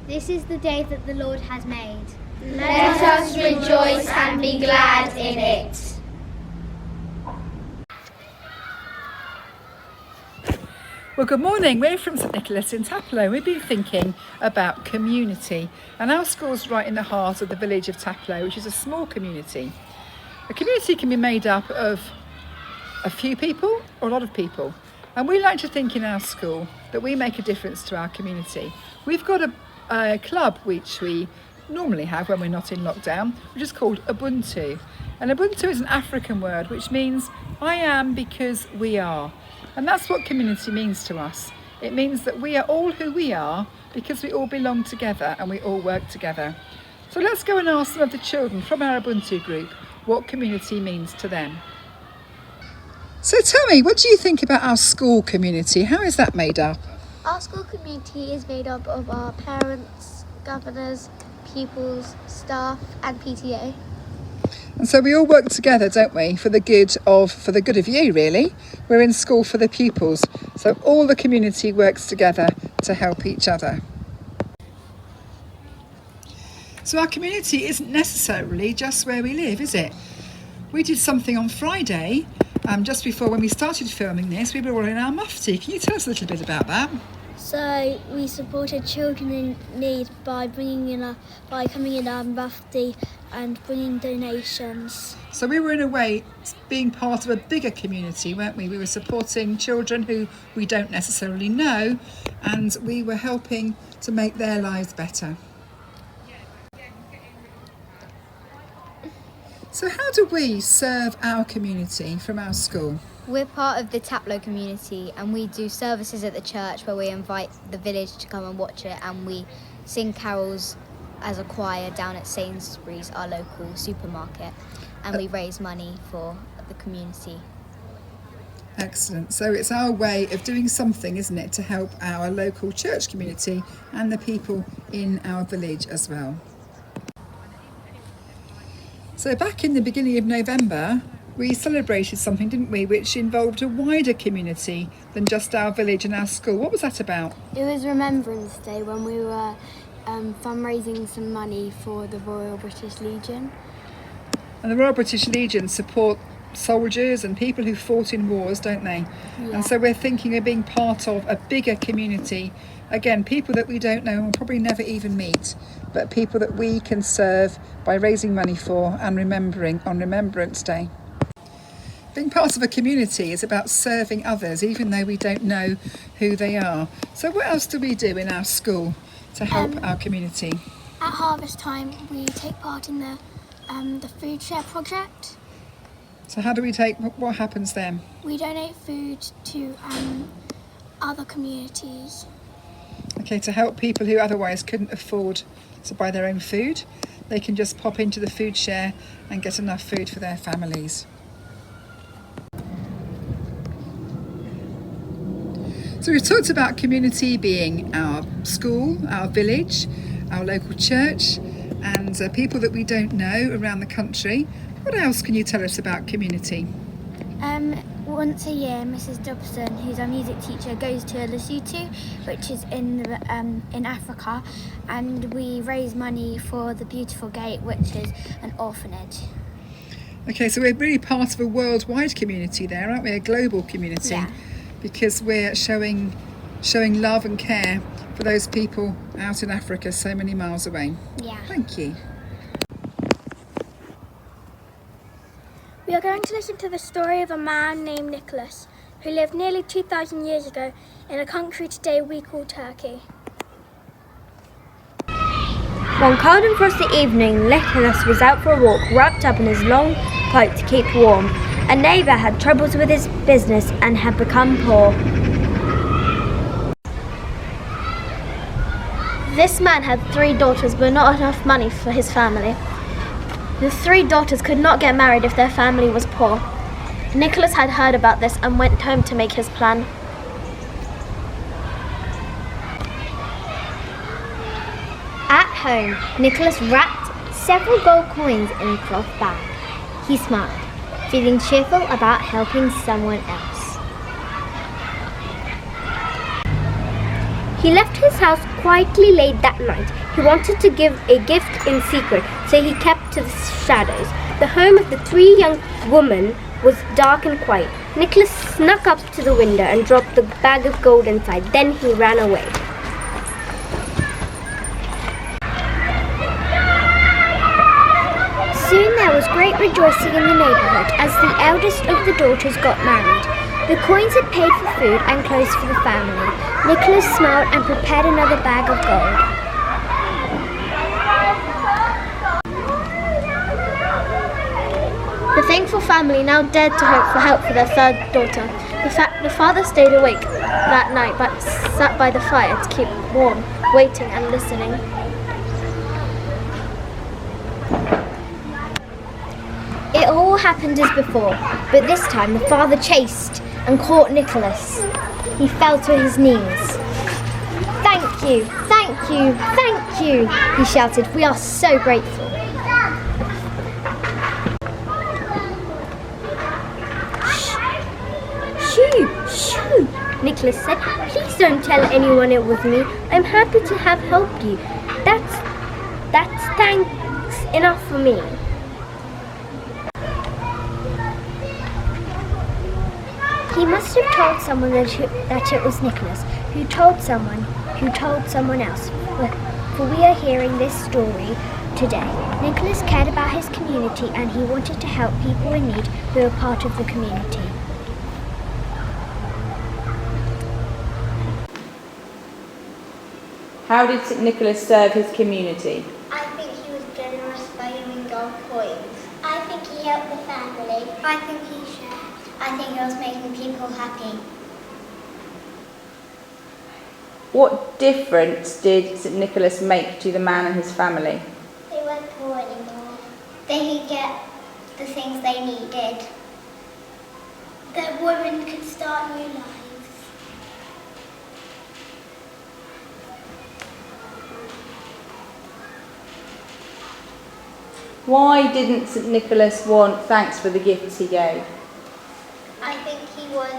This is the day that the Lord has made. Let us rejoice and be glad in it. Well, good morning. We're from St Nicholas in Taplow. We've been thinking about community, and our school's right in the heart of the village of Taplow, which is a small community. A community can be made up of a few people or a lot of people, and we like to think in our school that we make a difference to our community. We've got a club which we normally have when we're not in lockdown, which is called Ubuntu. And Ubuntu is an African word which means I am because we are. And that's what community means to us. It means that we are all who we are because we all belong together and we all work together. So let's go and ask some of the children from our Ubuntu group what community means to them. So tell me, what do you think about our school community? How is that made up? Our school community is made up of our parents, governors, pupils, staff and PTA. And so we all work together, don't we, for the good of you, really. We're in school for the pupils. So all the community works together to help each other. So our community isn't necessarily just where we live, is it? We did something on Friday, just before when we started filming this, we were all in our mufti. Can you tell us a little bit about that? So we supported children in need by coming in our mufti and bringing donations. So we were in a way being part of a bigger community, weren't we? We were supporting children who we don't necessarily know, and we were helping to make their lives better. So how do we serve our community from our school? We're part of the Taplow community and we do services at the church where we invite the village to come and watch it, and we sing carols as a choir down at Sainsbury's, our local supermarket, and we raise money for the community. Excellent. So it's our way of doing something, isn't it, to help our local church community and the people in our village as well. So back in the beginning of November, we celebrated something, didn't we, which involved a wider community than just our village and our school. What was that about? It was Remembrance Day when we were fundraising some money for the Royal British Legion. And the Royal British Legion support soldiers and people who fought in wars, don't they? Yeah. And so we're thinking of being part of a bigger community. Again, people that we don't know and will probably never even meet, but people that we can serve by raising money for and remembering on Remembrance Day. Being part of a community is about serving others, even though we don't know who they are. So what else do we do in our school to help our community? At harvest time, we take part in the food share project. So what happens then? We donate food to other communities. Okay, to help people who otherwise couldn't afford to buy their own food, they can just pop into the food share and get enough food for their families. So we've talked about community being our school, our village, our local church, and people that we don't know around the country. What else can you tell us about community? Once a year, Mrs. Dobson, who's our music teacher, goes to Lesotho, which is in Africa, and we raise money for the Beautiful Gate, which is an orphanage. Okay, so we're really part of a worldwide community there, aren't we? A global community. Yeah. Because we're showing love and care for those people out in Africa so many miles away. Yeah. Thank you. We are going to listen to the story of a man named Nicholas, who lived nearly 2,000 years ago in a country today we call Turkey. One cold and frosty evening, Nicholas was out for a walk, wrapped up in his long coat to keep warm. A neighbour had troubles with his business and had become poor. This man had 3 daughters, but not enough money for his family. The 3 daughters could not get married if their family was poor. Nicholas had heard about this and went home to make his plan. At home, Nicholas wrapped several gold coins in a cloth bag. He smiled, feeling cheerful about helping someone else. He left his house quietly late that night. He wanted to give a gift in secret, so he kept to the shadows. The home of the three young women was dark and quiet. Nicholas snuck up to the window and dropped the bag of gold inside. Then he ran away. Soon there was great rejoicing in the neighbourhood as the eldest of the daughters got married. The coins had paid for food and clothes for the family. Nicholas smiled and prepared another bag of gold. The thankful family now dared to hope for help for their third daughter. The father stayed awake that night but sat by the fire to keep warm, waiting and listening. It all happened as before, but this time the father chased and caught Nicholas. He fell to his knees. "Thank you, thank you, thank you," he shouted. "We are so grateful." Shoo, shoo, Nicholas said. Please don't tell anyone it was me. I'm happy to have helped you. That's thanks enough for me. He must have told someone that it was Nicholas, who told someone else. For we are hearing this story today. Nicholas cared about his community and he wanted to help people in need who are part of the community. How did St. Nicholas serve his community? I think he was generous by giving gold coins. I think he helped the family. I think he shared. I think he was making people happy. What difference did St. Nicholas make to the man and his family? They weren't poor anymore. They could get the things they needed. That women could start new lives. Why didn't St. Nicholas want thanks for the gifts he gave? I think he was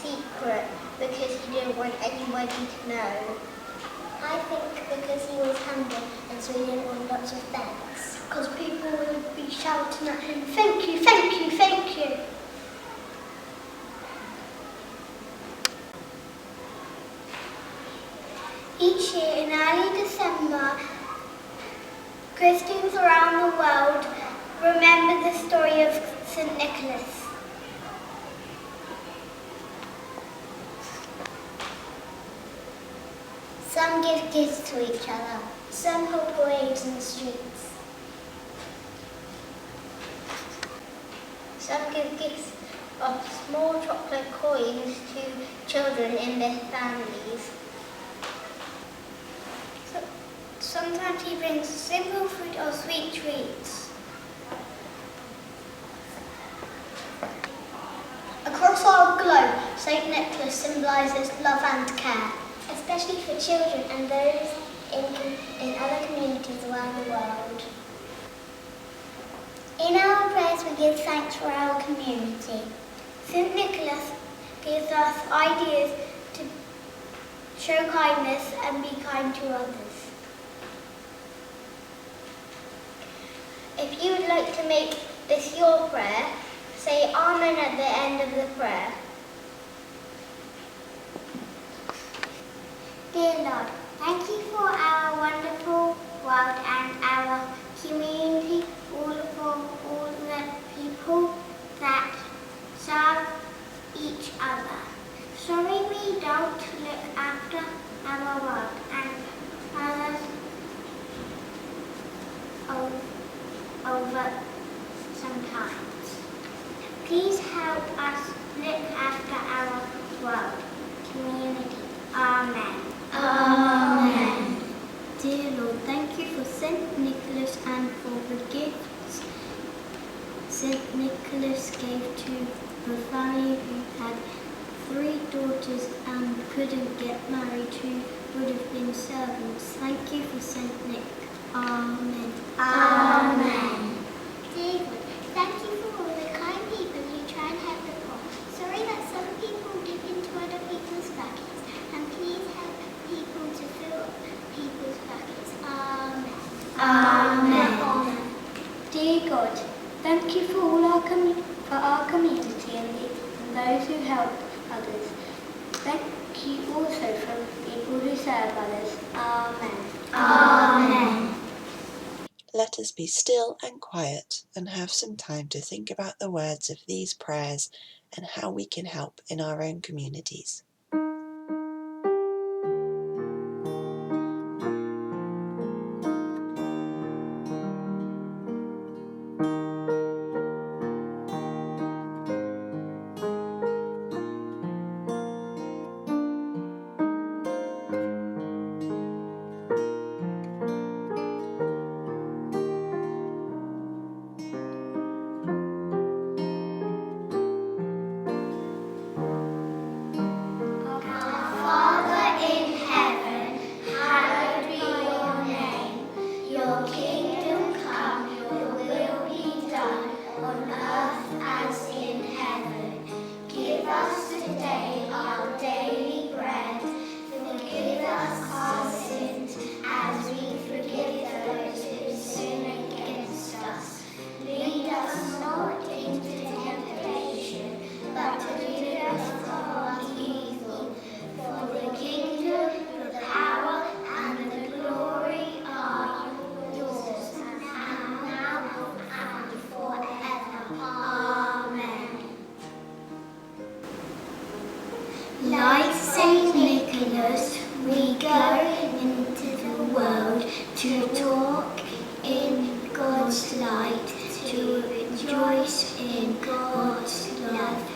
secret because he didn't want anybody to know. I think because he was humble and so he didn't want lots of thanks. Because people would be shouting at him, "Thank you, thank you, thank you." Each year in early December, Christians around the world remember the story of St. Nicholas. Some give gifts to each other. Some hold parades in the streets. Some give gifts of small chocolate coins to children in their families. Sometimes he brings simple food or sweet treats. Across our globe, St. Nicholas symbolises love and care, especially for children and those in other communities around the world. In our prayers we give thanks for our community. St. Nicholas gives us ideas to show kindness and be kind to others. If you would like to make this your prayer, say Amen at the end of the prayer. Dear Lord, thank you for our wonderful world and our community, all the people that serve each other. Sorry we don't look after our world and others over sometimes. Please help us look after our world, community. Amen. Amen. Dear Lord, thank you for St. Nicholas and for the gifts St. Nicholas gave to the family who had 3 daughters and couldn't get married, who would have been servants. Thank you for St. Nick. Amen. Amen. David, thank you for all the kind people who try and help the poor. Sorry that some people dip into other people's buckets, and please help people to fill people's buckets. Amen. those who help others. Thank you also for people who serve others. Amen. Amen. Let us be still and quiet and have some time to think about the words of these prayers and how we can help in our own communities. Like St. Nicholas, we go into the world to talk in God's light, to rejoice in God's love.